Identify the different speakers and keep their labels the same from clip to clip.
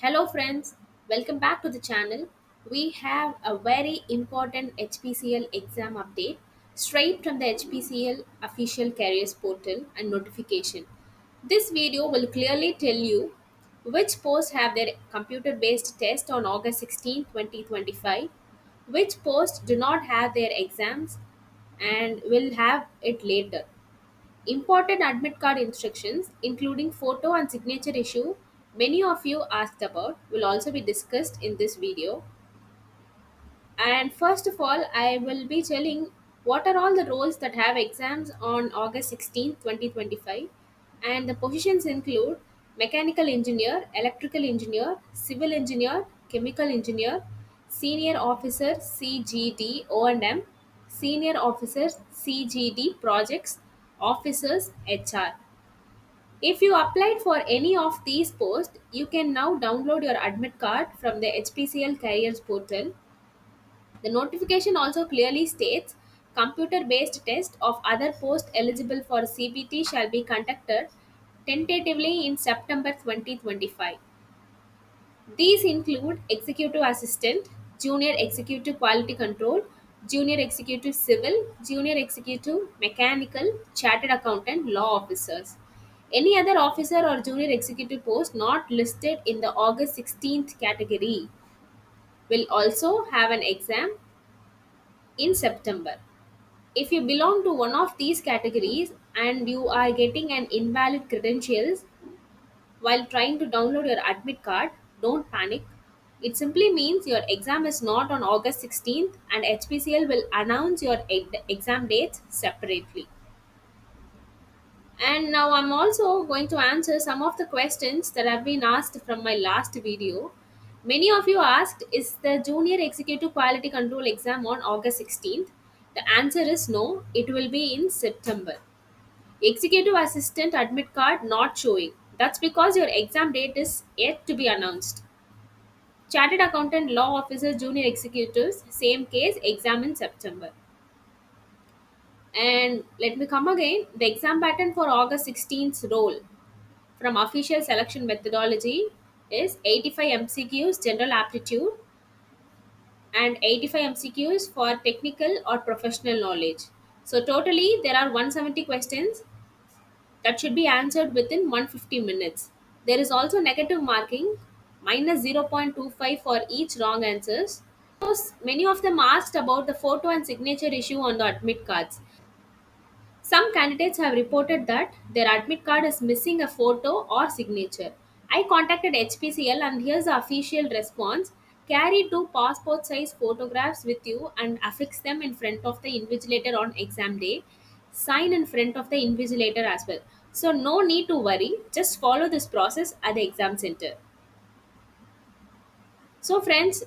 Speaker 1: Hello friends, welcome back to the channel. We have a very important HPCL exam update straight from the HPCL official careers portal and notification. This video will clearly tell you which posts have their computer based test on August 16, 2025, which posts do not have their exams and will have it later. Important admit card instructions, including photo and signature issue, many of you asked about, will also be discussed in this video. And first of all, I will be telling what are all the roles that have exams on August 16, 2025. And the positions include mechanical engineer, electrical engineer, civil engineer, chemical engineer, senior officer CGD O&M, senior officers CGD projects, officers HR. If you applied for any of these posts, you can now download your admit card from the HPCL careers portal. The notification also clearly states computer based test of other posts eligible for CBT shall be conducted tentatively in September 2025. These include executive assistant, junior executive quality control, junior executive civil, junior executive mechanical, chartered accountant, law officers. Any other officer or junior executive post not listed in the August 16th category will also have an exam in September. If you belong to one of these categories and you are getting an invalid credentials while trying to download your admit card, don't panic. It simply means your exam is not on August 16th and HPCL will announce your exam dates separately. And now I'm also going to answer some of the questions that have been asked from my last video. Many of you asked, is the Junior Executive Quality Control exam on August 16th? The answer is no, it will be in September. Executive Assistant admit card not showing. That's because your exam date is yet to be announced. Chartered Accountant Law Officer Junior Executives, same case, exam in September. And let me come again. The exam pattern for August 16th role from official selection methodology is 85 MCQs general aptitude and 85 MCQs for technical or professional knowledge. So totally there are 170 questions that should be answered within 150 minutes. There is also negative marking minus 0.25 for each wrong answers. Many of them asked about the photo and signature issue on the admit cards. Some candidates have reported that their admit card is missing a photo or signature. I contacted HPCL and here's the official response. Carry two passport size photographs with you and affix them in front of the invigilator on exam day. Sign in front of the invigilator as well. So, no need to worry, just follow this process at the exam center. So, friends,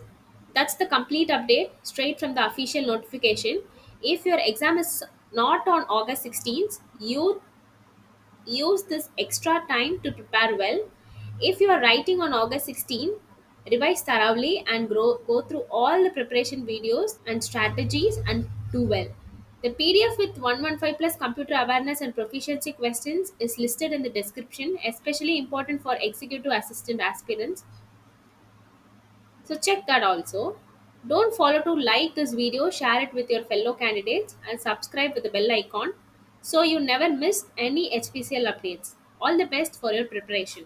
Speaker 1: that's the complete update straight from the official notification. If your exam is not on August 16th, you use this extra time to prepare well. If you are writing on August 16, revise thoroughly and go through all the preparation videos and strategies and do well. The PDF with 115 plus computer awareness and proficiency questions is listed in the description, especially important for executive assistant aspirants. So check that also. Don't forget to like this video, share it with your fellow candidates, and subscribe with the bell icon so you never miss any HPCL updates. All the best for your preparation.